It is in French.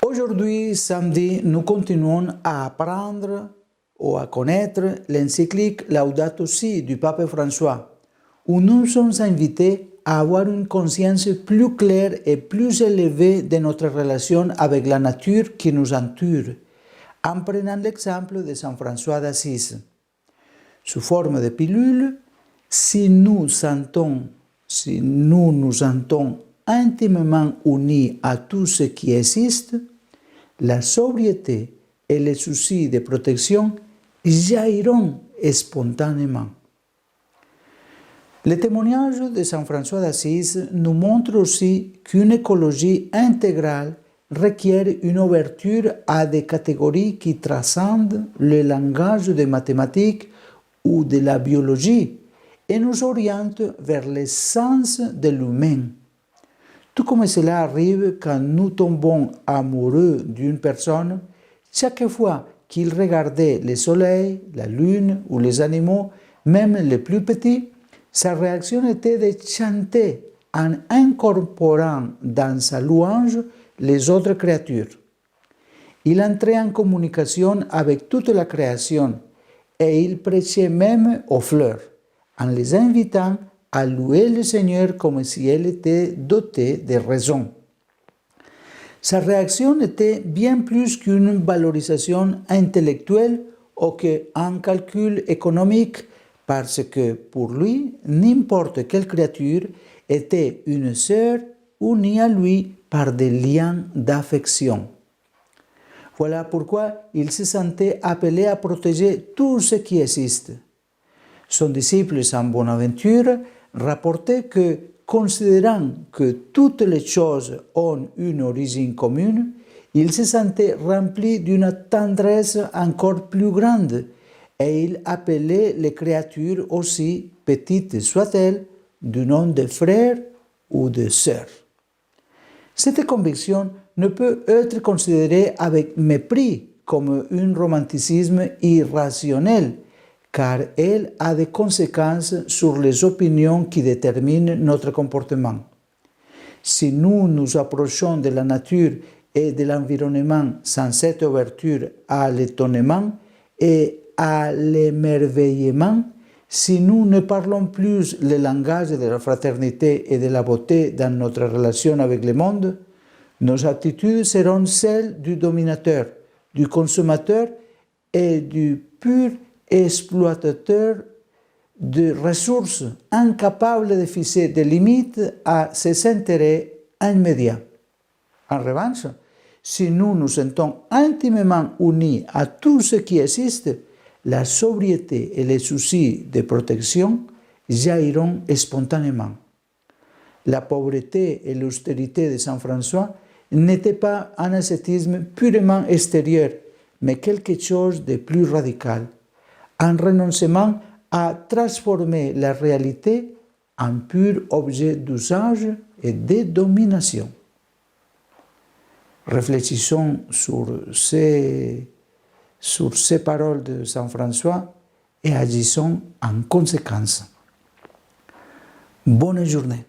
Aujourd'hui, samedi, nous continuons à apprendre ou à connaître l'encyclique Laudato Si du pape François, où nous sommes invités à avoir une conscience plus claire et plus élevée de notre relation avec la nature qui nous entoure, en prenant l'exemple de Saint François d'Assise. Sous forme de pilule, si nous nous sentons intimement unis à tout ce qui existe, la sobriété et les soucis de protection jailliront spontanément. Le témoignage de Saint François d'Assise nous montre aussi qu'une écologie intégrale requiert une ouverture à des catégories qui transcendent le langage des mathématiques ou de la biologie et nous oriente vers l'essence de l'humain. Tout comme cela arrive quand nous tombons amoureux d'une personne, chaque fois qu'il regardait le soleil, la lune ou les animaux, même les plus petits, sa réaction était de chanter en incorporant dans sa louange les autres créatures. Il entrait en communication avec toute la création et il prêchait même aux fleurs, en les invitant à louer le Seigneur comme si elle était dotée de raison. Sa réaction était bien plus qu'une valorisation intellectuelle ou qu'un calcul économique, parce que pour lui, n'importe quelle créature était une sœur unie à lui par des liens d'affection. Voilà pourquoi il se sentait appelé à protéger tout ce qui existe. Son disciple Saint Bonaventure rapportait que, considérant que toutes les choses ont une origine commune, il se sentait rempli d'une tendresse encore plus grande et il appelait les créatures, aussi petites soient-elles, du nom de frères ou de sœurs. Cette conviction ne peut être considérée avec mépris comme un romanticisme irrationnel, car elle a des conséquences sur les opinions qui déterminent notre comportement. Si nous nous approchons de la nature et de l'environnement sans cette ouverture à l'étonnement et à l'émerveillement, si nous ne parlons plus le langage de la fraternité et de la beauté dans notre relation avec le monde, nos attitudes seront celles du dominateur, du consommateur et du pur exploitateur de ressources, incapable de fixer des limites à ses intérêts immédiats. En revanche, si nous nous sentons intimement unis à tout ce qui existe, la sobriété et les soucis de protection jailliront spontanément. La pauvreté et l'austérité de Saint François n'étaient pas un ascétisme purement extérieur, mais quelque chose de plus radical, un renoncement à transformer la réalité en pur objet d'usage et de domination. Réfléchissons sur ces paroles de Saint François et agissons en conséquence. Bonne journée.